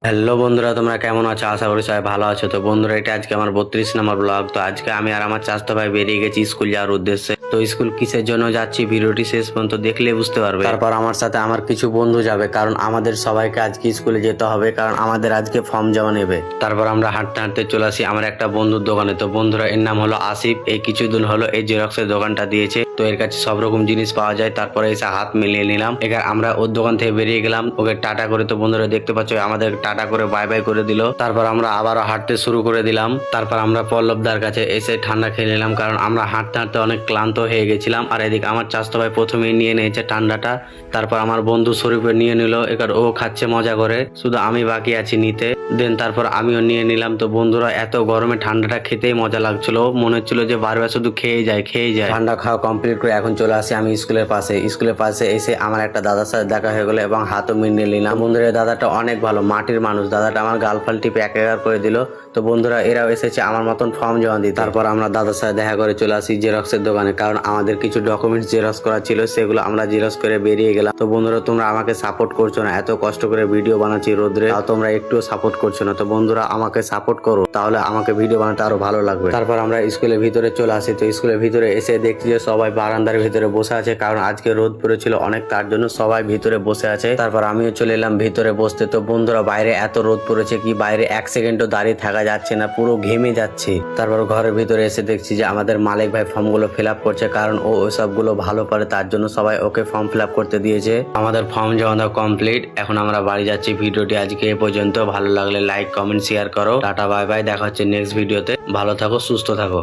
Hello বন্ধুরা, তোমরা কেমন আছো? আশা করি সবাই ভালো আছো। তো বন্ধুরা, এটা আজকে আমার 32 নম্বর ব্লগ। তো আজকে আমি আর আমার চাচাতো ভাই বেরিয়ে গেছি স্কুল যাওয়ার উদ্দেশ্যে। তো স্কুল কিসের জন্য যাচ্ছি ভিডিওটি শেষ পর্যন্ত দেখলে বুঝতে পারবে। তারপর আমার সাথে আমার কিছু বন্ধু যাবে, কারণ আমাদের সবাইকে আজকে স্কুলে যেতে হবে, কারণ আমাদের আজকে ফর্ম জমা নেবে। তারপর আমরা হাঁটতে হাঁটতে চলে আসি আমার একটা বন্ধুর দোকানে। তো বন্ধুরা, এর নাম হলো আসিফ। এই কিছুদিন হলো এই জেরক্সের দোকানটা দিয়েছে। তো এর কাছে সব রকম জিনিস পাওয়া যায়। তারপরে এসে হাত মিলিয়ে নিলাম। এবার আমরা ওর দোকান থেকে বেরিয়ে গেলাম, ওকে টাটা করে। তো বন্ধুরা দেখতে পাচ্ছ, আমাদের টাটা করে বাই বাই করে দিল। তারপর আমরা আবারও হাঁটতে শুরু করে দিলাম। তারপর আমরা পল্লবদার কাছে এসে ঠান্ডা খেয়ে নিলাম, কারণ আমরা হাঁটতে হাঁটতে অনেক ক্লান্ত হয়ে গেছিলাম। আর এদিকে আমার চাচাতো ভাই প্রথমেই নিয়ে নিয়েছে ঠান্ডাটা। তারপর আমার বন্ধু শরীফে নিয়ে নিল। এবার ও খাচ্ছে মজা করে, শুধু আমি বাকি আছি নিতে। দেন তারপর আমিও নিয়ে নিলাম। তো বন্ধুরা, এত গরমে ঠান্ডাটা খেতেই মজা লাগছিল, মনে হচ্ছিল যে বারবার শুধু খেয়ে যায় খেয়ে যায়। ঠান্ডা খাওয়া কমপ্লিট করে এখন চলে আসি আমি স্কুলের পাশে। স্কুলের পাশে এসে আমার একটা দাদার সাথে দেখা হয়ে গেলো এবং হাতও মিলিয়ে নিলাম। বন্ধুরা, দাদাটা অনেক ভালো, মাটির মানুষ। দাদাটা আমার গালফাল টিপে একাকার করে দিল। তো বন্ধুরা, এরাও এসেছে আমার মতন ফর্ম জমা দিতে। তারপর আমরা দাদার সাথে দেখা করে চলে আসি জেরক্সের দোকানে, কারণ আমাদের কিছু ডকুমেন্টস জেরক্স করা ছিল, সেগুলো আমরা জেরক্স করে বেরিয়ে গেলাম। তো বন্ধুরা, তোমরা আমাকে সাপোর্ট করছো না, এত কষ্ট করে ভিডিও বানাচ্ছি রোদ্রে, তাও তোমরা একটুও সাপোর্ট করছো না। তো বন্ধুরা, আমাকে সাপোর্ট করো, তাহলে আমাকে ভিডিও বানাতে আরো ভালো লাগবে। তারপর আমরা স্কুলের ভিতরে চলে আসি। তো স্কুলের ভিতরে এসে দেখছি যে সবাই বারান্দার ভিতরে বসে আছে, কারণ আজকে রোদ পড়েছিল অনেক, তার জন্য সবাই ভিতরে বসে আছে। তারপর আমিও চলে এলাম ভিতরে বসতে। তো বন্ধুরা, বাইরে এত রোদ পড়েছে কি বাইরে এক সেকেন্ডও দাঁড়িয়ে থাকা যাচ্ছে না, পুরো ঘেমে যাচ্ছে। তারপর ঘরের ভিতরে এসে দেখছি যে আমাদের মালিক ভাই ফর্মগুলো ফিল আপ করছে, কারণ ও ওইসবগুলো ভালো পারে, তার জন্য সবাই ওকে ফর্ম ফিল আপ করতে দিয়েছে। আমাদের ফর্ম জমা দেওয়া কমপ্লিট, এখন আমরা বাড়ি যাচ্ছি। ভিডিওটি আজকে এ পর্যন্ত। ভালো লাগলে লাইক কমেন্ট শেয়ার করো। টাটা বাই বাই, দেখা হচ্ছে নেক্সট ভিডিওতে। ভালো থাকো, সুস্থ থাকো।